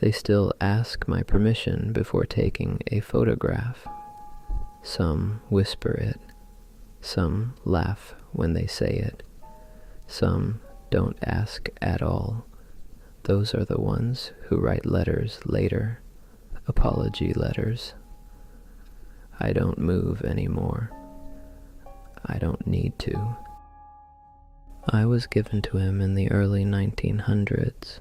They still ask my permission before taking a photograph. Some whisper it. Some laugh when they say it. Some don't ask at all. Those are the ones who write letters later, apology letters. I don't move anymore. I don't need to. I was given to him in the early 1900s,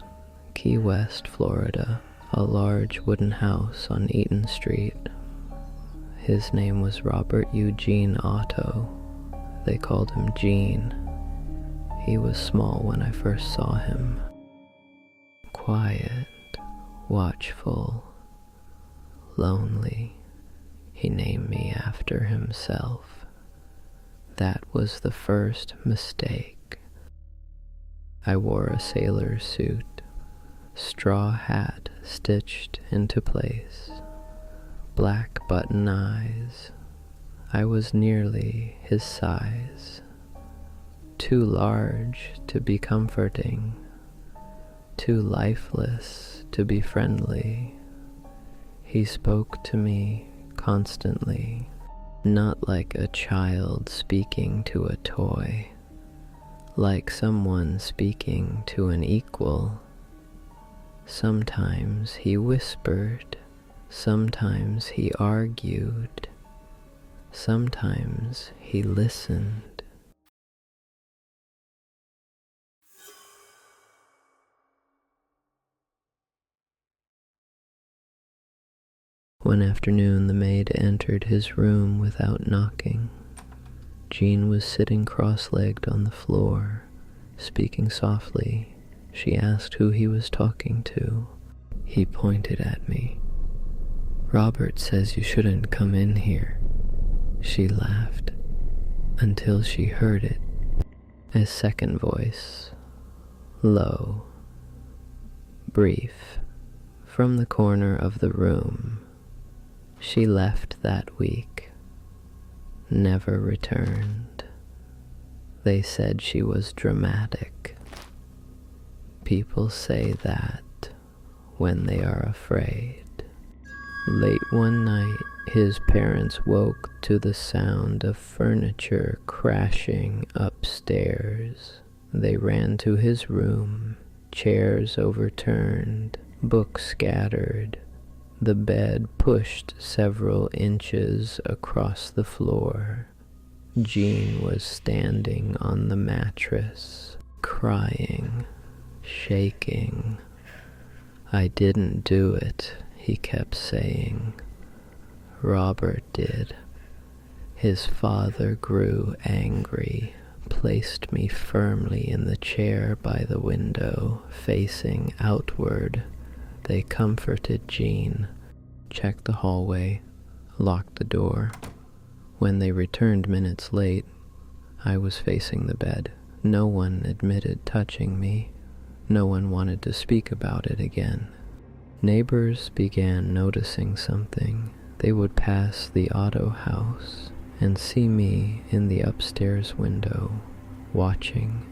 Key West, Florida, a large wooden house on Eaton Street. His name was Robert Eugene Otto. They called him Gene. He was small when I first saw him. Quiet, watchful, lonely. He named me after himself. That was the first mistake. I wore a sailor suit, straw hat stitched into place, black button eyes. I was nearly his size, too large to be comforting, too lifeless to be friendly. He spoke to me constantly, not like a child speaking to a toy, like someone speaking to an equal. Sometimes he whispered, sometimes he argued, sometimes he listened. One afternoon, the maid entered his room without knocking. Jean was sitting cross-legged on the floor, speaking softly. She asked who he was talking to. He pointed at me. "Robert says you shouldn't come in here." She laughed, until she heard it. A second voice, low, brief, from the corner of the room. She left that week, never returned. They said she was dramatic. People say that when they are afraid. Late one night, his parents woke to the sound of furniture crashing upstairs. They ran to his room, chairs overturned, books scattered. The bed pushed several inches across the floor. Jean was standing on the mattress, crying, shaking. "I didn't do it," he kept saying. Robert did. His father grew angry, placed me firmly in the chair by the window, facing outward. They comforted Jean, checked the hallway, locked the door. When they returned minutes late, I was facing the bed. No one admitted touching me. No one wanted to speak about it again. Neighbors began noticing something. They would pass the Otto house and see me in the upstairs window, watching.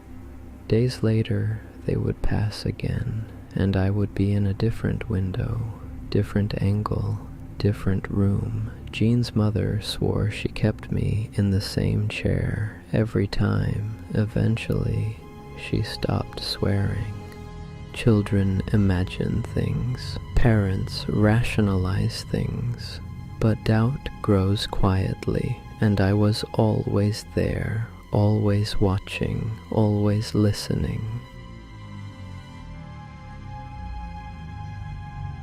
Days later, they would pass again, and I would be in a different window, different angle, different room. Jean's mother swore she kept me in the same chair every time. Eventually, she stopped swearing. Children imagine things. Parents rationalize things. But doubt grows quietly, and I was always there, always watching, always listening.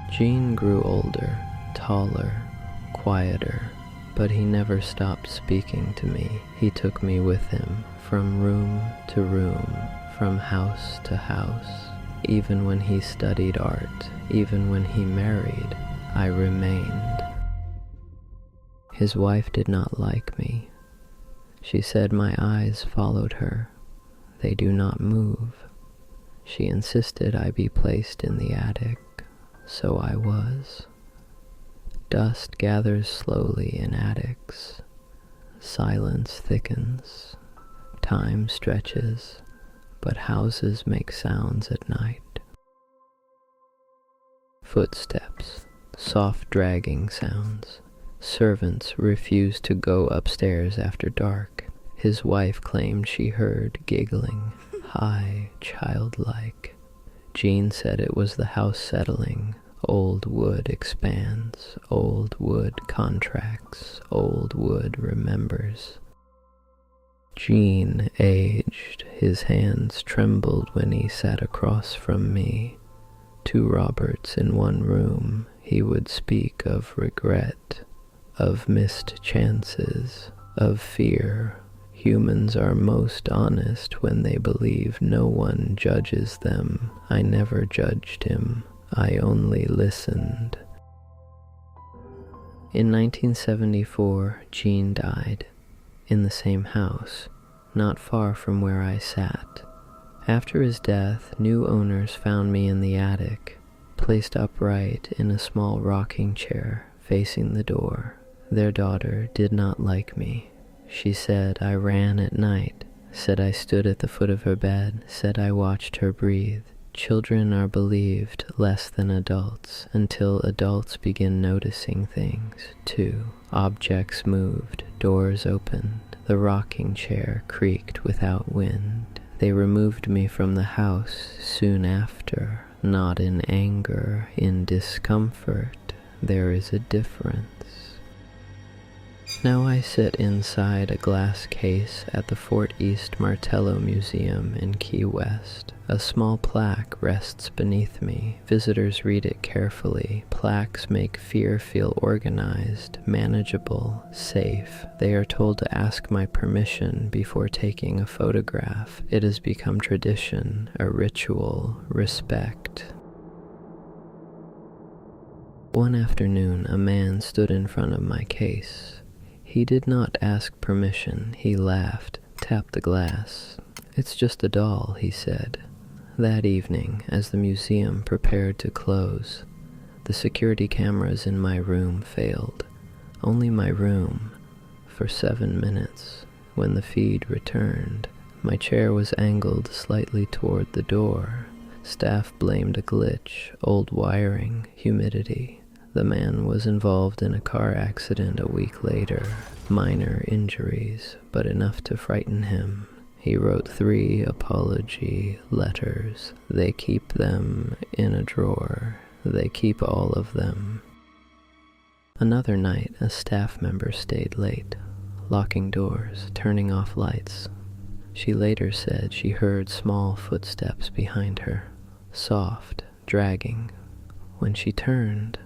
Jean grew older, taller, quieter, but he never stopped speaking to me. He took me with him, from room to room, from house to house. Even when he studied art, even when he married, I remained. His wife did not like me. She said my eyes followed her. They do not move. She insisted I be placed in the attic. So I was. Dust gathers slowly in attics. Silence thickens. Time stretches, but houses make sounds at night. Footsteps, soft dragging sounds. Servants refused to go upstairs after dark. His wife claimed she heard giggling, high, childlike. Jean said it was the house settling. Old wood expands, old wood contracts, old wood remembers. Jean aged, his hands trembled when he sat across from me. Two Roberts in one room, he would speak of regret, of missed chances, of fear. Humans are most honest when they believe no one judges them. I never judged him. I only listened. In 1974, Jean died, in the same house, not far from where I sat. After his death, new owners found me in the attic, placed upright in a small rocking chair facing the door. Their daughter did not like me. She said I ran at night, said I stood at the foot of her bed, said I watched her breathe. Children are believed less than adults until adults begin noticing things, too. Objects moved, doors opened, the rocking chair creaked without wind. They removed me from the house soon after, not in anger, in discomfort. There is a difference. Now I sit inside a glass case at the Fort East Martello Museum in Key West. A small plaque rests beneath me. Visitors read it carefully. Plaques make fear feel organized, manageable, safe. They are told to ask my permission before taking a photograph. It has become tradition, a ritual, respect. One afternoon, a man stood in front of my case. He did not ask permission. He laughed, tapped the glass. "It's just a doll," he said. That evening, as the museum prepared to close, the security cameras in my room failed. Only my room, for 7 minutes. When the feed returned, my chair was angled slightly toward the door. Staff blamed a glitch, old wiring, humidity. The man was involved in a car accident a week later. Minor injuries, but enough to frighten him. He wrote 3 apology letters. They keep them in a drawer. They keep all of them. Another night, a staff member stayed late, locking doors, turning off lights. She later said she heard small footsteps behind her, soft, dragging. When she turned,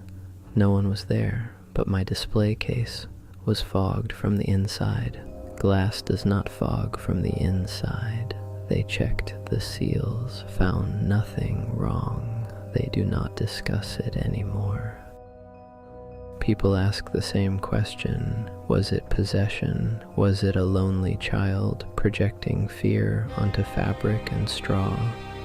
no one was there, but my display case was fogged from the inside. Glass does not fog from the inside. They checked the seals, found nothing wrong. They do not discuss it anymore. People ask the same question. Was it possession? Was it a lonely child projecting fear onto fabric and straw?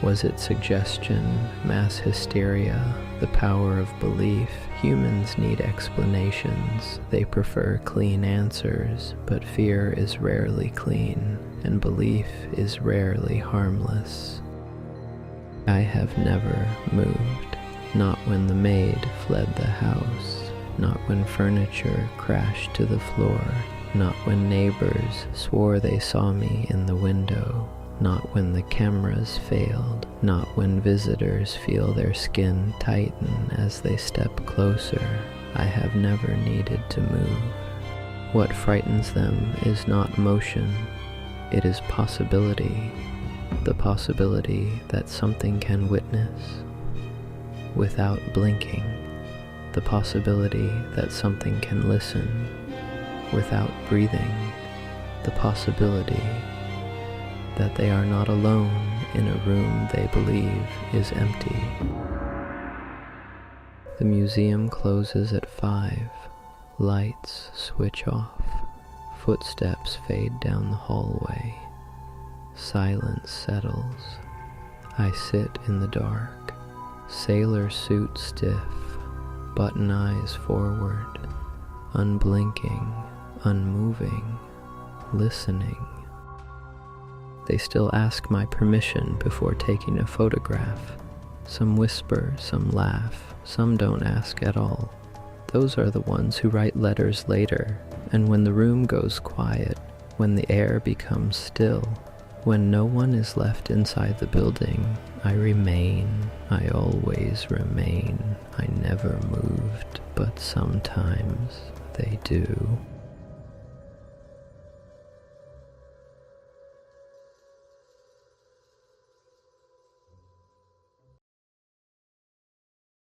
Was it suggestion, mass hysteria, the power of belief? Humans need explanations. They prefer clean answers, but fear is rarely clean, and belief is rarely harmless. I have never moved, not when the maid fled the house, not when furniture crashed to the floor, not when neighbors swore they saw me in the window, not when the cameras failed, not when visitors feel their skin tighten as they step closer. I have never needed to move. What frightens them is not motion, it is possibility. The possibility that something can witness without blinking. The possibility that something can listen without breathing. The possibility that they are not alone in a room they believe is empty. The museum closes at 5. Lights switch off. Footsteps fade down the hallway. Silence settles. I sit in the dark, sailor suit stiff, button eyes forward, unblinking, unmoving, listening. They still ask my permission before taking a photograph. Some whisper, some laugh, Some don't ask at all. Those are the ones who write letters later, and when the room goes quiet, when the air becomes still, when no one is left inside the building, I remain, I always remain, I never moved, but sometimes they do.